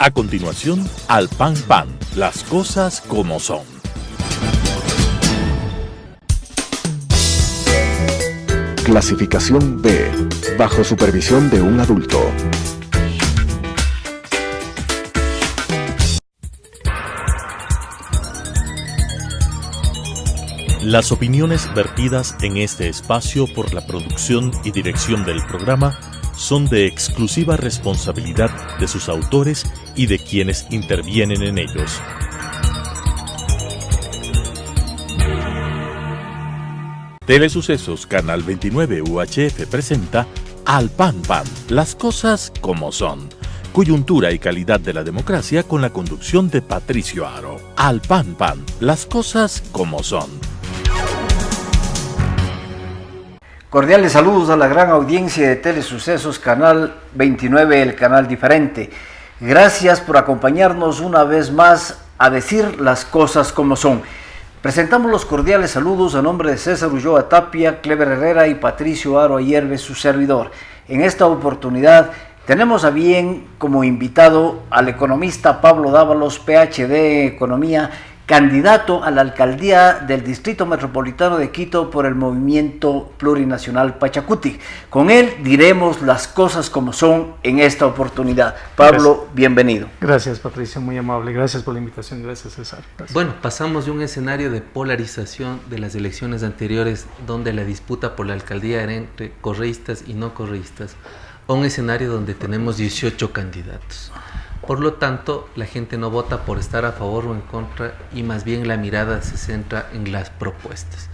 A continuación, Al Pan Pan, las cosas como son. Clasificación B, bajo supervisión de un adulto. Las opiniones vertidas en este espacio por la producción y dirección del programa son de exclusiva responsabilidad de sus autores y de quienes intervienen en ellos. Telesucesos Canal 29 UHF presenta Al Pan Pan, las cosas como son. Coyuntura y calidad de la democracia con la conducción de Patricio Aro. Al Pan Pan, las cosas como son. Cordiales saludos a la gran audiencia de Telesucesos Canal 29, el canal diferente. Gracias por acompañarnos una vez más a decir las cosas como son. Presentamos los cordiales saludos a nombre de César Ulloa Tapia, Clever Herrera y Patricio Aro Ayerbe, su servidor. En esta oportunidad tenemos a bien como invitado al economista Pablo Dávalos, PhD en Economía, candidato a la alcaldía del Distrito Metropolitano de Quito por el Movimiento Plurinacional Pachacuti. Con él diremos las cosas como son en esta oportunidad. Pablo, gracias. Bienvenido. Gracias, Patricia, muy amable. Gracias por la invitación. Gracias, César. Gracias. Bueno, pasamos de un escenario de polarización de las elecciones anteriores, donde la disputa por la alcaldía era entre correístas y no correístas, a un escenario donde tenemos 18 candidatos. Por lo tanto, la gente no vota por estar a favor o en contra y más bien la mirada se centra en las propuestas.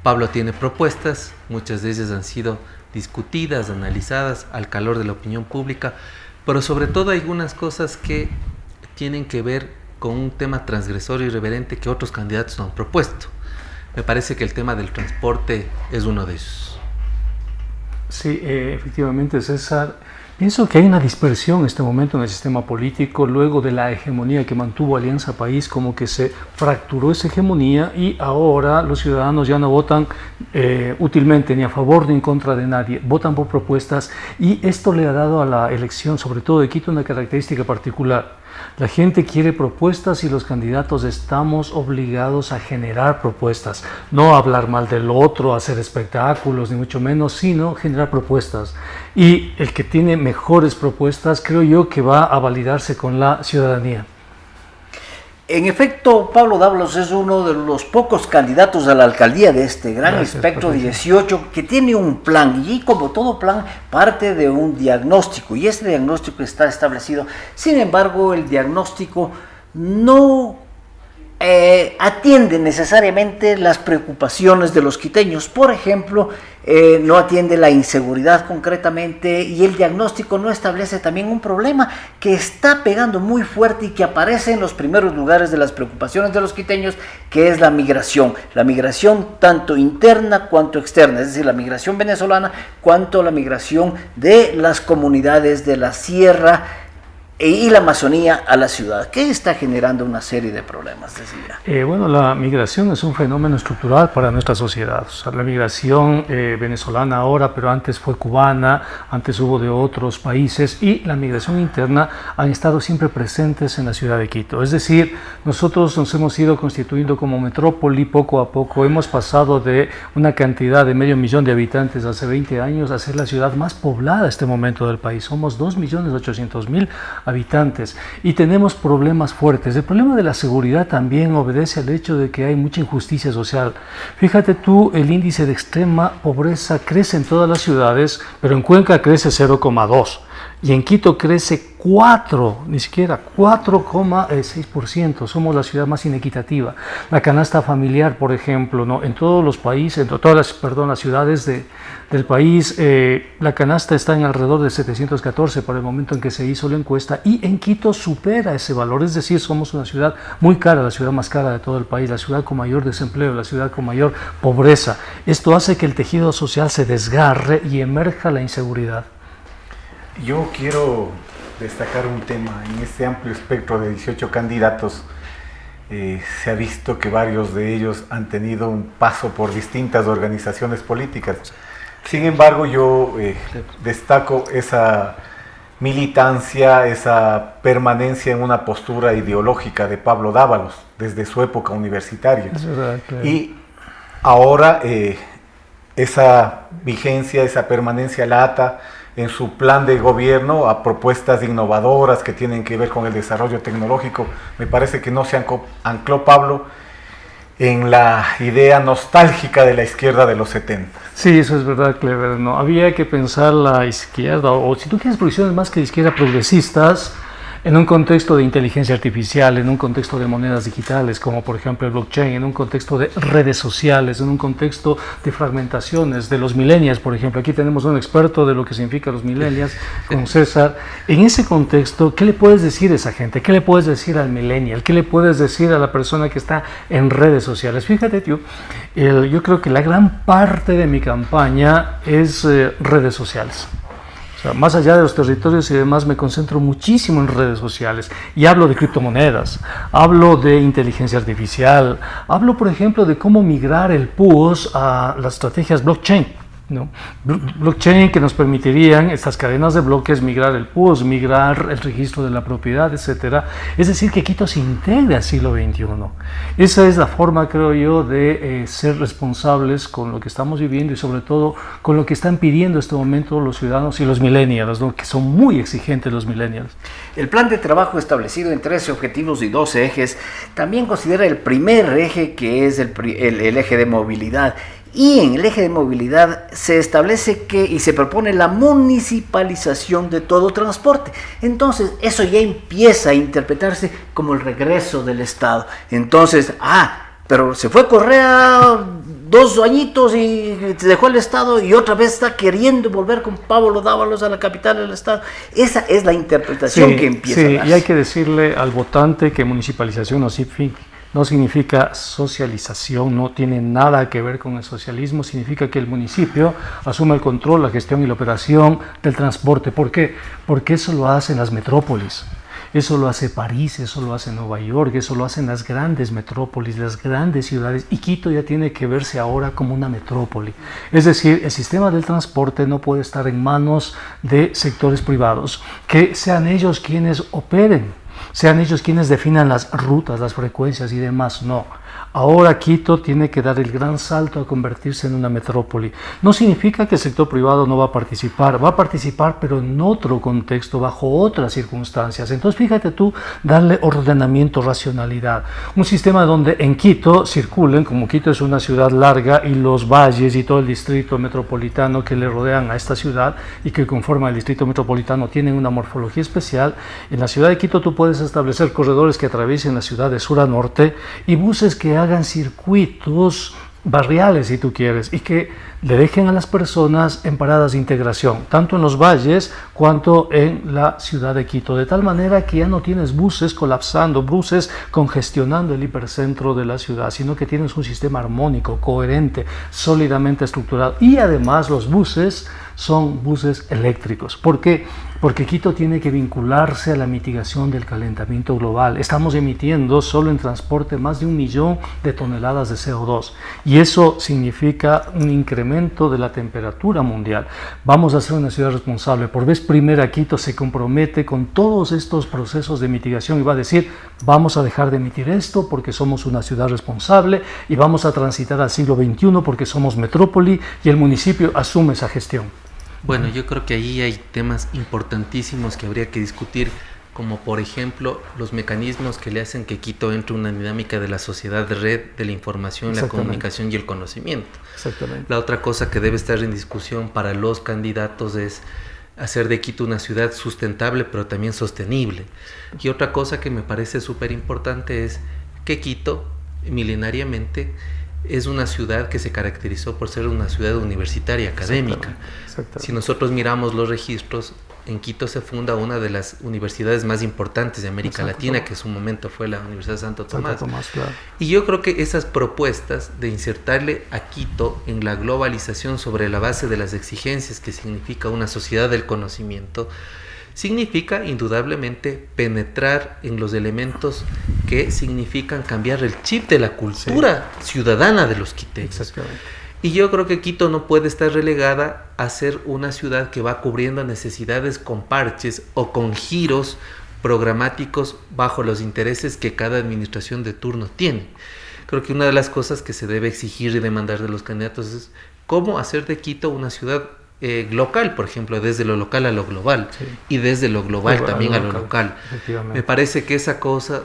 Pablo tiene propuestas, muchas de ellas han sido discutidas, analizadas al calor de la opinión pública, pero sobre todo hay algunas cosas que tienen que ver con un tema transgresor y irreverente que otros candidatos no han propuesto. Me parece que el tema del transporte es uno de ellos. Sí, efectivamente, César. Pienso que hay una dispersión en este momento en el sistema político, luego de la hegemonía que mantuvo Alianza País, como que se fracturó esa hegemonía y ahora los ciudadanos ya no votan útilmente ni a favor ni en contra de nadie, votan por propuestas y esto le ha dado a la elección, sobre todo de Quito, una característica particular. La gente quiere propuestas y los candidatos estamos obligados a generar propuestas, no a hablar mal del otro, a hacer espectáculos, ni mucho menos, sino generar propuestas. Y el que tiene mejores propuestas, creo yo que va a validarse con la ciudadanía. En efecto, Pablo Dávalos es uno de los pocos candidatos a la alcaldía de este gran espectro 18 que tiene un plan y como todo plan parte de un diagnóstico y ese diagnóstico está establecido. Sin embargo, el diagnóstico no atiende necesariamente las preocupaciones de los quiteños. Por ejemplo, no atiende la inseguridad concretamente y el diagnóstico no establece también un problema que está pegando muy fuerte y que aparece en los primeros lugares de las preocupaciones de los quiteños, que es la migración tanto interna cuanto externa, es decir, la migración venezolana cuanto la migración de las comunidades de la sierra y la Amazonía a la ciudad, que está generando una serie de problemas, decía. Bueno, la migración es un fenómeno estructural para nuestra sociedad. O sea, la migración venezolana ahora, pero antes fue cubana, antes hubo de otros países, y la migración interna han estado siempre presentes en la ciudad de Quito. Es decir, nosotros nos hemos ido constituyendo como metrópoli poco a poco. Hemos pasado de una cantidad de 500.000 de habitantes hace 20 años a ser la ciudad más poblada a este momento del país. Somos 2.800.000 habitantes y tenemos problemas fuertes. El problema de la seguridad también obedece al hecho de que hay mucha injusticia social. Fíjate tú, el índice de extrema pobreza crece en todas las ciudades, pero en Cuenca crece 0,2 y en Quito crece 4,6%. Somos la ciudad más inequitativa. La canasta familiar, por ejemplo, ¿no? En todos los países, en todas las ciudades del país, la canasta está en alrededor de 714 para el momento en que se hizo la encuesta y en Quito supera ese valor. Es decir, somos una ciudad muy cara, la ciudad más cara de todo el país, la ciudad con mayor desempleo, la ciudad con mayor pobreza. Esto hace que el tejido social se desgarre y emerja la inseguridad. Yo quiero destacar un tema. En este amplio espectro de 18 candidatos se ha visto que varios de ellos han tenido un paso por distintas organizaciones políticas. Sin embargo, yo destaco esa militancia, esa permanencia en una postura ideológica de Pablo Dávalos desde su época universitaria. Es verdad, claro. Y ahora esa vigencia, esa permanencia la ata en su plan de gobierno a propuestas innovadoras que tienen que ver con el desarrollo tecnológico. Me parece que no se ancló Pablo en la idea nostálgica de la izquierda de los 70. Sí, eso es verdad, Clever. No, había que pensar la izquierda, o si tú quieres posiciones más que de izquierda, progresistas, en un contexto de inteligencia artificial, en un contexto de monedas digitales, como por ejemplo el blockchain, en un contexto de redes sociales, en un contexto de fragmentaciones, de los millennials, por ejemplo. Aquí tenemos un experto de lo que significa los millennials, con César. En ese contexto, ¿qué le puedes decir a esa gente? ¿Qué le puedes decir al millennial? ¿Qué le puedes decir a la persona que está en redes sociales? Fíjate, tío, yo creo que la gran parte de mi campaña es redes sociales. Más allá de los territorios y demás, me concentro muchísimo en redes sociales y hablo de criptomonedas, hablo de inteligencia artificial, hablo, por ejemplo, de cómo migrar el PUOS a las estrategias blockchain, ¿no? Blockchain que nos permitirían estas cadenas de bloques migrar el PUOS, migrar el registro de la propiedad, etcétera. Es decir, que Quito se integre al siglo XXI. Esa es la forma, creo yo, de ser responsables con lo que estamos viviendo y sobre todo con lo que están pidiendo en este momento los ciudadanos y los millennials, ¿no? Que son muy exigentes los millennials. El plan de trabajo establecido en 13 objetivos y 12 ejes también considera el primer eje, que es el eje de movilidad. Y en el eje de movilidad se establece y se propone la municipalización de todo transporte. Entonces, eso ya empieza a interpretarse como el regreso del Estado. Entonces, pero se fue Correa 2 añitos y dejó el Estado y otra vez está queriendo volver con Pablo Dávalos a la capital del Estado. Esa es la interpretación que empieza a darse. Y hay que decirle al votante que municipalización no significa socialización, no tiene nada que ver con el socialismo, significa que el municipio asume el control, la gestión y la operación del transporte. ¿Por qué? Porque eso lo hacen las metrópolis, eso lo hace París, eso lo hace Nueva York, eso lo hacen las grandes metrópolis, las grandes ciudades, y Quito ya tiene que verse ahora como una metrópoli. Es decir, el sistema del transporte no puede estar en manos de sectores privados, que sean ellos quienes operen, sean ellos quienes definan las rutas, las frecuencias y demás. No. Ahora Quito tiene que dar el gran salto a convertirse en una metrópoli. No significa que el sector privado no va a participar, pero en otro contexto, bajo otras circunstancias. Entonces, fíjate tú, darle ordenamiento, racionalidad. Un sistema donde en Quito circulen, como Quito es una ciudad larga y los valles y todo el distrito metropolitano que le rodean a esta ciudad y que conforman el distrito metropolitano tienen una morfología especial. En la ciudad de Quito tú puedes establecer corredores que atraviesen la ciudad de sur a norte y buses que hagan circuitos barriales, si tú quieres, y que le dejen a las personas en paradas de integración, tanto en los valles cuanto en la ciudad de Quito, de tal manera que ya no tienes buses colapsando, buses congestionando el hipercentro de la ciudad, sino que tienes un sistema armónico, coherente, sólidamente estructurado, y además los buses son buses eléctricos. ¿Por qué? Porque Quito tiene que vincularse a la mitigación del calentamiento global. Estamos emitiendo solo en transporte más de 1 millón de toneladas de CO2 y eso significa un incremento de la temperatura mundial. Vamos a ser una ciudad responsable. Por vez primera Quito se compromete con todos estos procesos de mitigación y va a decir: vamos a dejar de emitir esto porque somos una ciudad responsable y vamos a transitar al siglo XXI porque somos metrópoli, y el municipio asume esa gestión. Bueno, yo creo que ahí hay temas importantísimos que habría que discutir, como por ejemplo los mecanismos que le hacen que Quito entre en una dinámica de la sociedad de red, de la información, la comunicación y el conocimiento. Exactamente. La otra cosa que debe estar en discusión para los candidatos es hacer de Quito una ciudad sustentable pero también sostenible. Y otra cosa que me parece súper importante es que Quito milenariamente es una ciudad que se caracterizó por ser una ciudad universitaria, académica. Exactamente. Si nosotros miramos los registros, en Quito se funda una de las universidades más importantes de América Latina, que en su momento fue la Universidad de Santo Tomás. Claro. Y yo creo que esas propuestas de insertarle a Quito en la globalización sobre la base de las exigencias que significa una sociedad del conocimiento, significa indudablemente penetrar en los elementos que significan cambiar el chip de la cultura ciudadana de los quiteños. Y yo creo que Quito no puede estar relegada a ser una ciudad que va cubriendo necesidades con parches o con giros programáticos bajo los intereses que cada administración de turno tiene. Creo que una de las cosas que se debe exigir y demandar de los candidatos es cómo hacer de Quito una ciudad local, por ejemplo, desde lo local a lo global, sí, y desde lo global también a lo local. Me parece que esa cosa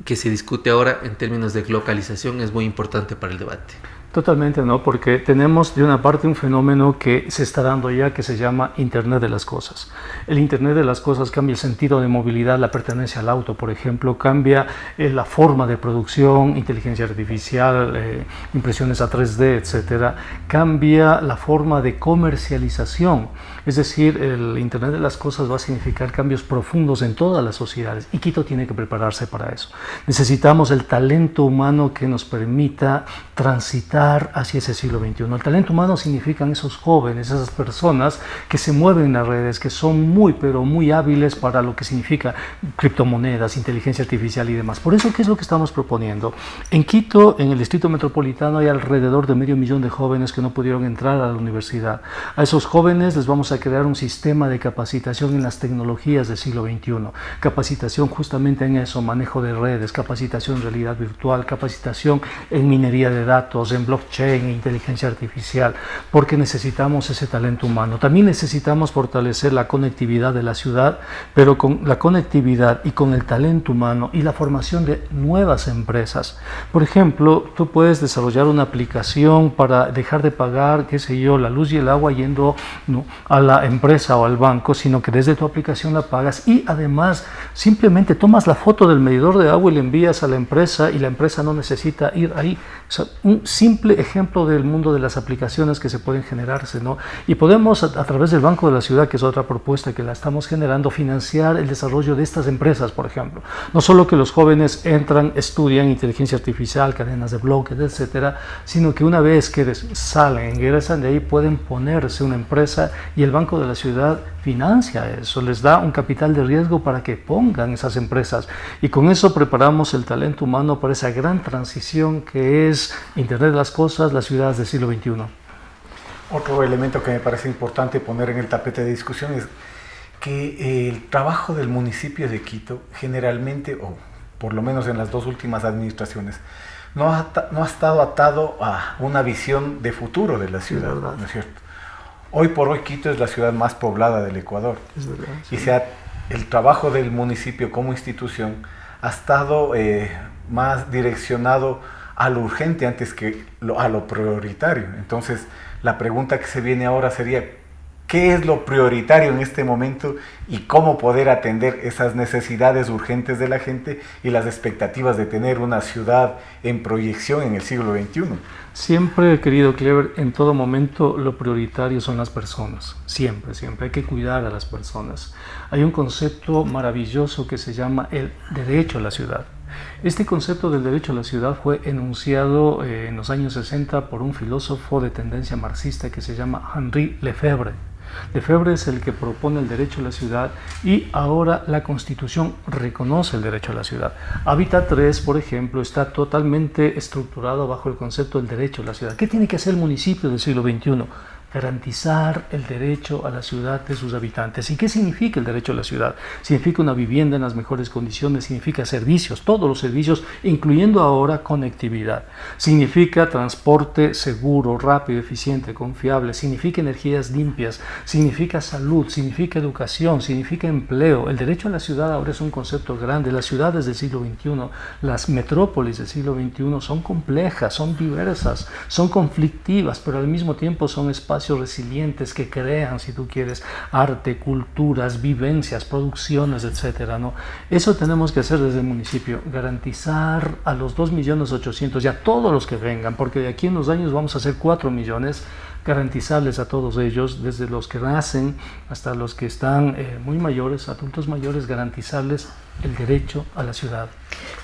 que se discute ahora en términos de localización es muy importante para el debate. Totalmente, ¿no? Porque tenemos de una parte un fenómeno que se está dando ya que se llama Internet de las Cosas. El Internet de las Cosas cambia el sentido de movilidad, la pertenencia al auto, por ejemplo, cambia la forma de producción, inteligencia artificial, impresiones a 3D, etcétera, cambia la forma de comercialización. Es decir, el Internet de las Cosas va a significar cambios profundos en todas las sociedades y Quito tiene que prepararse para eso. Necesitamos el talento humano que nos permita transitar hacia ese siglo XXI. El talento humano significan esos jóvenes, esas personas que se mueven en las redes, que son muy, pero muy hábiles para lo que significa criptomonedas, inteligencia artificial y demás. Por eso, ¿qué es lo que estamos proponiendo? En Quito, en el distrito metropolitano, hay alrededor de 500,000 de jóvenes que no pudieron entrar a la universidad. A esos jóvenes les vamos a crear un sistema de capacitación en las tecnologías del siglo XXI. Capacitación justamente en eso, manejo de redes, capacitación en realidad virtual, capacitación en minería de datos, en blockchain, inteligencia artificial, porque necesitamos ese talento humano. También necesitamos fortalecer la conectividad de la ciudad, pero con la conectividad y con el talento humano y la formación de nuevas empresas. Por ejemplo, tú puedes desarrollar una aplicación para dejar de pagar, qué sé yo, la luz y el agua yendo a la empresa o al banco, sino que desde tu aplicación la pagas y además simplemente tomas la foto del medidor de agua y le envías a la empresa y la empresa no necesita ir ahí. O sea, un simple ejemplo del mundo de las aplicaciones que se pueden generarse, ¿no? Y podemos a través del Banco de la Ciudad, que es otra propuesta que la estamos generando, financiar el desarrollo de estas empresas, por ejemplo. No solo que los jóvenes entran, estudian inteligencia artificial, cadenas de bloques, etcétera, sino que una vez que salen, ingresan de ahí, pueden ponerse una empresa y el Banco de la Ciudad financia eso, les da un capital de riesgo para que pongan esas empresas y con eso preparamos el talento humano para esa gran transición que es Internet de las Cosas, las ciudades del siglo XXI. Otro elemento que me parece importante poner en el tapete de discusión es que el trabajo del municipio de Quito generalmente, o por lo menos en las dos últimas administraciones, no ha estado atado a una visión de futuro de la ciudad, ¿no es cierto? Hoy por hoy Quito es la ciudad más poblada del Ecuador. Es verdad, sí. Y el trabajo del municipio como institución ha estado más direccionado a lo urgente antes que a lo prioritario. Entonces, la pregunta que se viene ahora sería, ¿qué es lo prioritario en este momento y cómo poder atender esas necesidades urgentes de la gente y las expectativas de tener una ciudad en proyección en el siglo XXI? Siempre, querido Clever, en todo momento lo prioritario son las personas. Siempre, siempre. Hay que cuidar a las personas. Hay un concepto maravilloso que se llama el derecho a la ciudad. Este concepto del derecho a la ciudad fue enunciado en los años 60 por un filósofo de tendencia marxista que se llama Henri Lefebvre. Lefebvre es el que propone el derecho a la ciudad y ahora la Constitución reconoce el derecho a la ciudad. Hábitat 3, por ejemplo, está totalmente estructurado bajo el concepto del derecho a la ciudad. ¿Qué tiene que hacer el municipio del siglo XXI? Garantizar el derecho a la ciudad de sus habitantes. ¿Y qué significa el derecho a la ciudad? Significa una vivienda en las mejores condiciones, significa servicios, todos los servicios, incluyendo ahora conectividad. Significa transporte seguro, rápido, eficiente, confiable, significa energías limpias, significa salud, significa educación, significa empleo. El derecho a la ciudad ahora es un concepto grande. Las ciudades del siglo XXI, las metrópolis del siglo XXI son complejas, son diversas, son conflictivas, pero al mismo tiempo son espacios resilientes que crean, si tú quieres, arte, culturas, vivencias, producciones, etcétera, ¿no? Eso tenemos que hacer desde el municipio, garantizar a los 2.800.000, ya todos los que vengan, porque de aquí en unos años vamos a hacer 4 millones, garantizarles a todos ellos, desde los que nacen hasta los que están muy mayores, adultos mayores, garantizarles el derecho a la ciudad.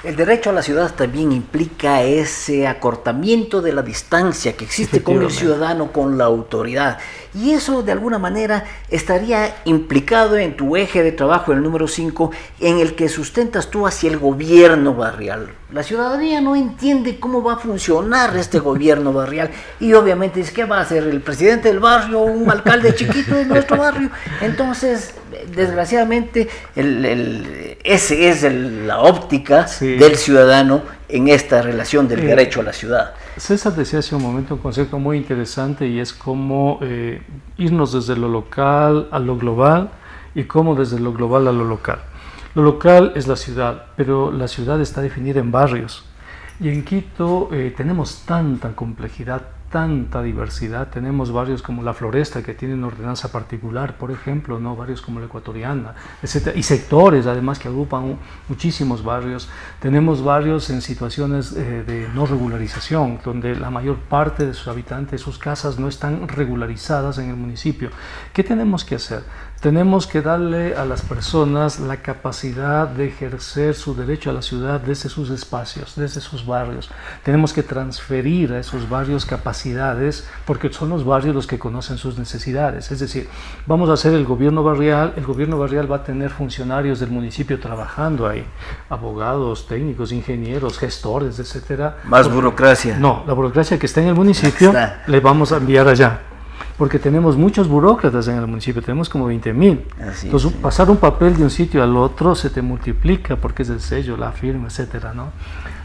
El derecho a la ciudad también implica ese acortamiento de la distancia que existe con el ciudadano, con la autoridad. Y eso de alguna manera estaría implicado en tu eje de trabajo, el número 5, en el que sustentas tú hacia el gobierno barrial. La ciudadanía no entiende cómo va a funcionar este gobierno barrial y obviamente dice, ¿qué va a hacer el presidente del barrio, un alcalde chiquito de nuestro barrio? Entonces, desgraciadamente, esa es la óptica del ciudadano en esta relación del derecho a la ciudad. César decía hace un momento un concepto muy interesante y es cómo irnos desde lo local a lo global y cómo desde lo global a lo local. Lo local es la ciudad, pero la ciudad está definida en barrios. Y en Quito tenemos tanta complejidad, tanta diversidad. Tenemos barrios como La Floresta, que tienen ordenanza particular, por ejemplo, ¿no? Barrios como la Ecuatoriana, etc. Y sectores, además, que agrupan muchísimos barrios. Tenemos barrios en situaciones de no regularización, donde la mayor parte de sus habitantes, sus casas, no están regularizadas en el municipio. ¿Qué tenemos que hacer? Tenemos que darle a las personas la capacidad de ejercer su derecho a la ciudad desde sus espacios, desde sus barrios. Tenemos que transferir a esos barrios capacidades, porque son los barrios los que conocen sus necesidades. Es decir, vamos a hacer el gobierno barrial va a tener funcionarios del municipio trabajando ahí, abogados, técnicos, ingenieros, gestores, etcétera. Más burocracia. No, la burocracia que está en el municipio le vamos a enviar allá. Porque tenemos muchos burócratas en el municipio, tenemos como 20.000. Entonces, pasar un papel de un sitio al otro se te multiplica porque es el sello, la firma, etcétera, ¿no?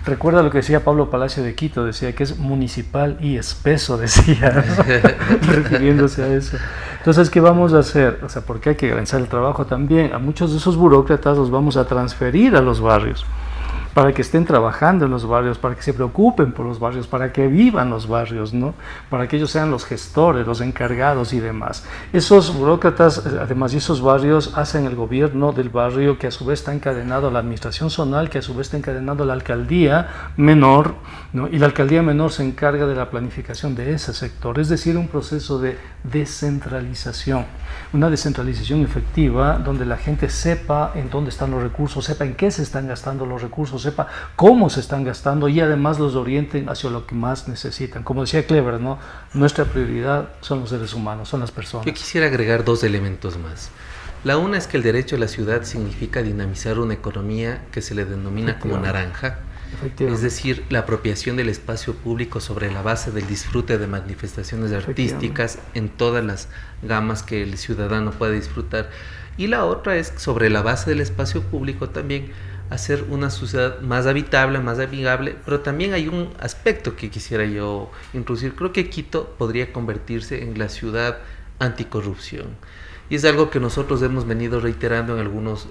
Recuerda lo que decía Pablo Palacio de Quito, decía que es municipal y espeso, decía, ¿no? Refiriéndose a eso. Entonces, ¿qué vamos a hacer? O sea, porque hay que organizar el trabajo también. A muchos de esos burócratas los vamos a transferir a los barrios, para que estén trabajando en los barrios, para que se preocupen por los barrios, para que vivan los barrios, ¿no? Para que ellos sean los gestores, los encargados y demás. Esos burócratas, además, y esos barrios hacen el gobierno del barrio, que a su vez está encadenado a la administración zonal, que a su vez está encadenado a la alcaldía menor, ¿no? Y la alcaldía menor se encarga de la planificación de ese sector, es decir, un proceso de descentralización, una descentralización efectiva, donde la gente sepa en dónde están los recursos, sepa en qué se están gastando los recursos, sepa cómo se están gastando y además los orienten hacia lo que más necesitan. Como decía Clever, ¿no? Nuestra prioridad son los seres humanos, son las personas. Yo quisiera agregar 2 elementos más. La una es que el derecho a la ciudad significa dinamizar una economía que se le denomina como naranja, es decir, la apropiación del espacio público sobre la base del disfrute de manifestaciones artísticas en todas las gamas que el ciudadano puede disfrutar. Y la otra es sobre la base del espacio público también hacer una sociedad más habitable, más amigable, pero también hay un aspecto que quisiera yo introducir. Creo que Quito podría convertirse en la ciudad anticorrupción. Y es algo que nosotros hemos venido reiterando en algunos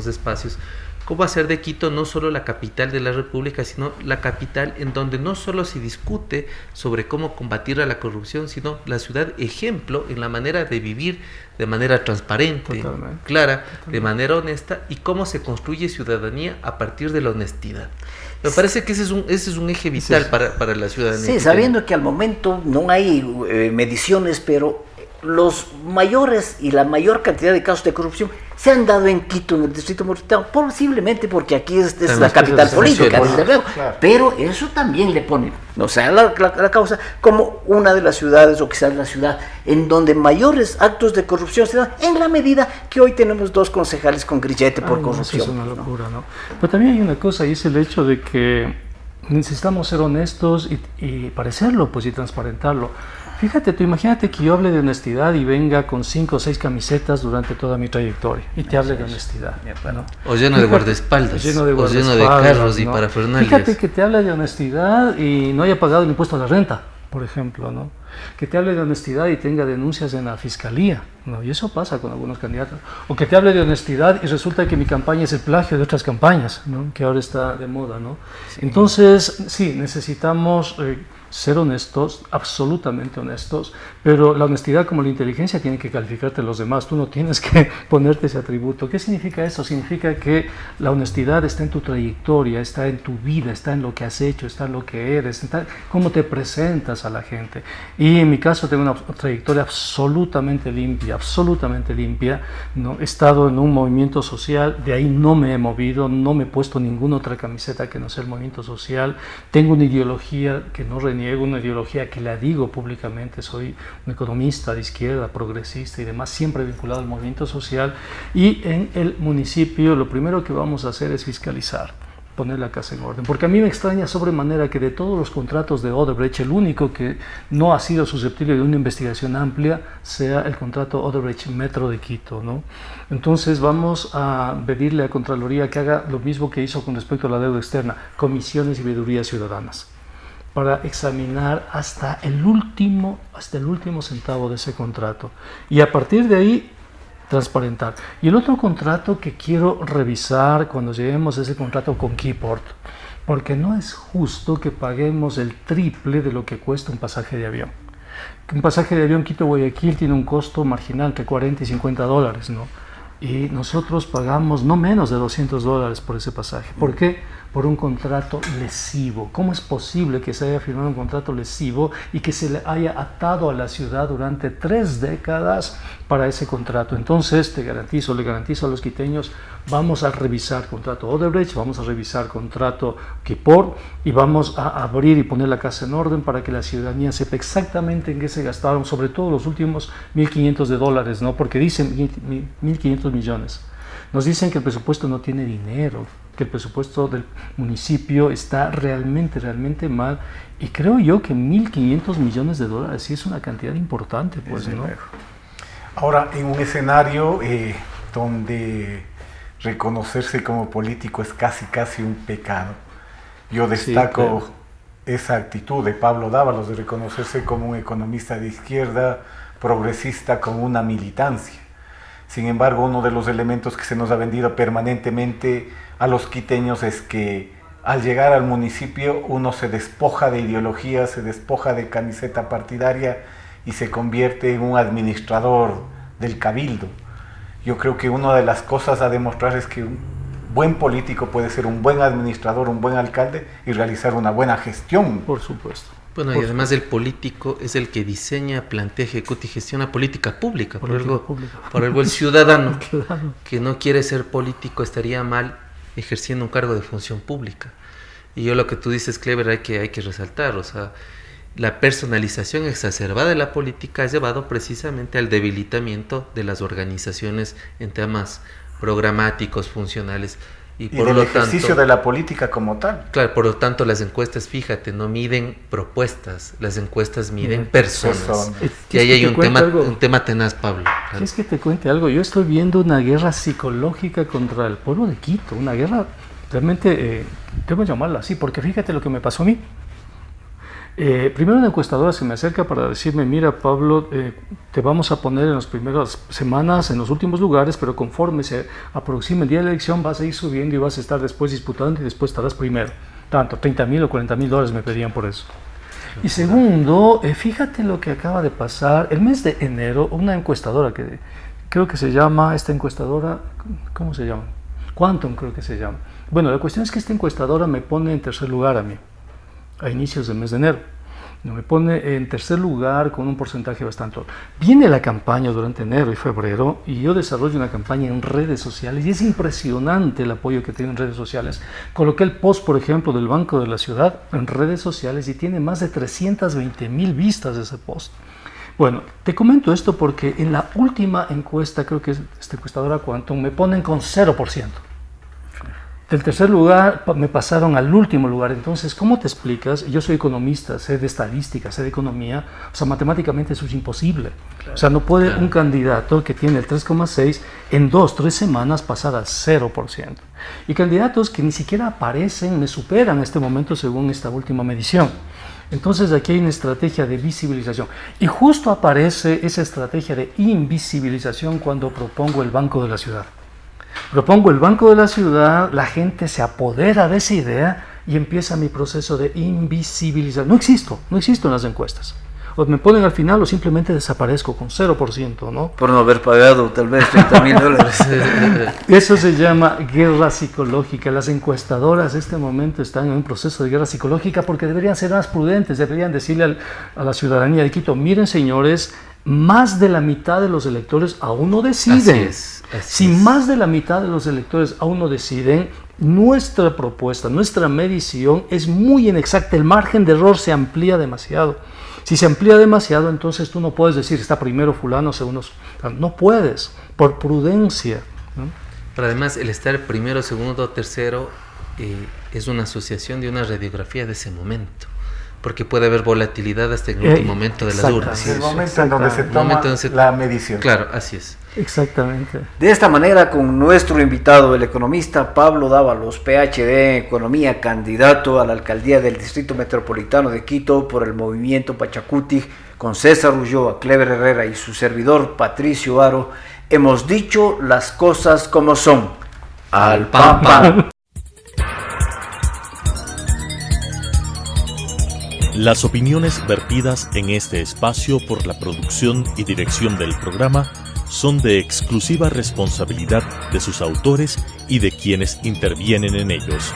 espacios. ¿Cómo hacer de Quito no solo la capital de la República, sino la capital en donde no solo se discute sobre cómo combatir a la corrupción, sino la ciudad ejemplo en la manera de vivir de manera transparente, clara, de manera honesta, y cómo se construye ciudadanía a partir de la honestidad? Me parece que ese es un eje vital para la ciudadanía. Sí, sabiendo que al momento no hay mediciones, pero los mayores y la mayor cantidad de casos de corrupción se han dado en Quito, en el distrito metropolitano, posiblemente porque aquí es la capital política, desde luego, pero eso también le pone, o sea, la causa como una de las ciudades, o quizás la ciudad en donde mayores actos de corrupción se dan, en la medida que hoy tenemos 2 concejales con grillete por corrupción. Eso es una locura, ¿no? Pero también hay una cosa, y es el hecho de que necesitamos ser honestos y parecerlo, pues, y transparentarlo. Fíjate tú, imagínate que yo hable de honestidad y venga con 5 o 6 camisetas durante toda mi trayectoria y te hable de honestidad, ¿no? O lleno de guardaespaldas, o lleno de carros, ¿no? Y parafernalias. Fíjate que te hable de honestidad y no haya pagado el impuesto a la renta, por ejemplo, ¿no? Que te hable de honestidad y tenga denuncias en la fiscalía, ¿no? Y eso pasa con algunos candidatos. O que te hable de honestidad y resulta que mi campaña es el plagio de otras campañas, ¿no? Que ahora está de moda, ¿no? Sí. Entonces, sí, necesitamos ser honestos, absolutamente honestos, pero la honestidad como la inteligencia tiene que calificarte a los demás, tú no tienes que ponerte ese atributo. ¿Qué significa eso? Significa que la honestidad está en tu trayectoria, está en tu vida, está en lo que has hecho, está en lo que eres, está en cómo te presentas a la gente. Y en mi caso tengo una trayectoria absolutamente limpia, ¿no? He estado en un movimiento social, de ahí no me he movido, no me he puesto ninguna otra camiseta que no sea el movimiento social, tengo una ideología que no reniego, una ideología que la digo públicamente, soy un economista de izquierda, progresista y demás, siempre vinculado al movimiento social, y en el municipio lo primero que vamos a hacer es fiscalizar, poner la casa en orden, porque a mí me extraña sobremanera que de todos los contratos de Odebrecht, el único que no ha sido susceptible de una investigación amplia sea el contrato Odebrecht Metro de Quito, ¿no? Entonces vamos a pedirle a Contraloría que haga lo mismo que hizo con respecto a la deuda externa, comisiones y veedurías ciudadanas, para examinar hasta el último centavo de ese contrato, y a partir de ahí transparentar. Y el otro contrato que quiero revisar cuando lleguemos a ese contrato con Keyport, porque no es justo que paguemos el triple de lo que cuesta un pasaje de avión. Un pasaje de avión Quito-Guayaquil tiene un costo marginal entre $40 y $50, ¿no? Y nosotros pagamos no menos de $200 por ese pasaje. ¿Por qué? Por un contrato lesivo. ¿Cómo es posible que se haya firmado un contrato lesivo y que se le haya atado a la ciudad durante 3 décadas para ese contrato? Entonces, le garantizo a los quiteños, vamos a revisar contrato Odebrecht, vamos a revisar contrato Keyport y vamos a abrir y poner la casa en orden para que la ciudadanía sepa exactamente en qué se gastaron, sobre todo los últimos $1.500, ¿no? Porque dicen 1.500 millones. Nos dicen que el presupuesto no tiene dinero, que el presupuesto del municipio está realmente mal, y creo yo que $1.500 millones sí es una cantidad importante, pues, ¿no? Ahora, en un escenario donde reconocerse como político es casi un pecado, yo destaco Sí, claro, esa actitud de Pablo Dávalos de reconocerse como un economista de izquierda, progresista, como una militancia. Sin embargo, uno de los elementos que se nos ha vendido permanentemente a los quiteños es que al llegar al municipio uno se despoja de ideología, se despoja de camiseta partidaria y se convierte en un administrador del cabildo. Yo creo que una de las cosas a demostrar es que un buen político puede ser un buen administrador, un buen alcalde y realizar una buena gestión. por supuesto. Bueno, y además el político es el que diseña, plantea, ejecuta y gestiona política pública. Por algo el ciudadano Claro. que no quiere ser político estaría mal ejerciendo un cargo de función pública. Y yo lo que tú dices, Clever, hay que resaltar, o sea, la personalización exacerbada de la política ha llevado precisamente al debilitamiento de las organizaciones en temas programáticos, funcionales. Y por del lo ejercicio tanto, de la política como tal. claro, por lo tanto las encuestas, fíjate, no miden propuestas, las encuestas miden personas. Y ahí hay un tema tenaz, Pablo. Claro. ¿Quieres que te cuente algo? Yo estoy viendo una guerra psicológica contra el pueblo de Quito, una guerra realmente, debo llamarla así, porque fíjate lo que me pasó a mí. Primero una encuestadora se me acerca para decirme, mira Pablo, te vamos a poner en las primeras semanas en los últimos lugares, pero conforme se aproxime el día de la elección vas a ir subiendo y vas a estar después disputando y después estarás primero. Tanto, $30,000 o $40,000 me pedían por eso. Y segundo, fíjate lo que acaba de pasar. El mes de enero, una encuestadora que creo que se llama, esta encuestadora, ¿cómo se llama? Quantum creo que se llama. Bueno, la cuestión es que esta encuestadora me pone en tercer lugar a mí, a inicios del mes de enero. Me pone en tercer lugar con un porcentaje bastante alto. Viene la campaña durante enero y febrero y yo desarrollo una campaña en redes sociales y es impresionante el apoyo que tiene en redes sociales. Coloqué el post, por ejemplo, del Banco de la Ciudad en redes sociales y tiene más de 320,000 vistas ese post. Bueno, te comento esto porque en la última encuesta, creo que es esta encuestadora Quantum, me ponen con 0%. Del tercer lugar me pasaron al último lugar. Entonces, ¿cómo te explicas? Yo soy economista, sé de estadística, sé de economía, o sea, matemáticamente eso es imposible. Claro, o sea, no puede un candidato que tiene el 3,6 en 2-3 semanas pasar al 0%. Y candidatos que ni siquiera aparecen me superan en este momento según esta última medición. Entonces aquí hay una estrategia de visibilización y justo aparece esa estrategia de invisibilización cuando propongo el Banco de la Ciudad. Propongo el Banco de la Ciudad, la gente se apodera de esa idea y empieza mi proceso de invisibilizar. No existo en las encuestas. O me ponen al final o simplemente desaparezco con 0%, ¿no? Por no haber pagado tal vez $30,000. Eso se llama guerra psicológica. Las encuestadoras en este momento están en un proceso de guerra psicológica porque deberían ser más prudentes, deberían decirle a la ciudadanía de Quito, miren señores, más de la mitad de los electores aún no deciden. Si más de la mitad de los electores aún no deciden, nuestra propuesta, nuestra medición es muy inexacta, el margen de error se amplía demasiado. Si se amplía demasiado, entonces tú no puedes decir está primero fulano, segundo, no puedes, por prudencia, ¿no? Pero además el estar primero, segundo, tercero es una asociación de una radiografía de ese momento, porque puede haber volatilidad hasta en el último momento de las urnas. El momento en donde se toma la medición. Claro, así es. Exactamente. De esta manera, con nuestro invitado, el economista Pablo Dávalos, PhD en Economía, candidato a la alcaldía del Distrito Metropolitano de Quito por el movimiento Pachacuti, con César Ulloa, Clever Herrera y su servidor Patricio Aro, hemos dicho las cosas como son. Al pan pan. Las opiniones vertidas en este espacio por la producción y dirección del programa son de exclusiva responsabilidad de sus autores y de quienes intervienen en ellos.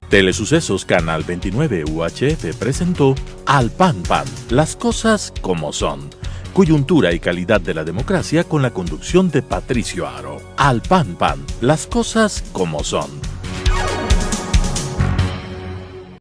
Telesucesos Canal 29 UHF presentó Al Pan Pan, las cosas como son. Coyuntura y calidad de la democracia con la conducción de Patricio Aro. Al Pan Pan, las cosas como son.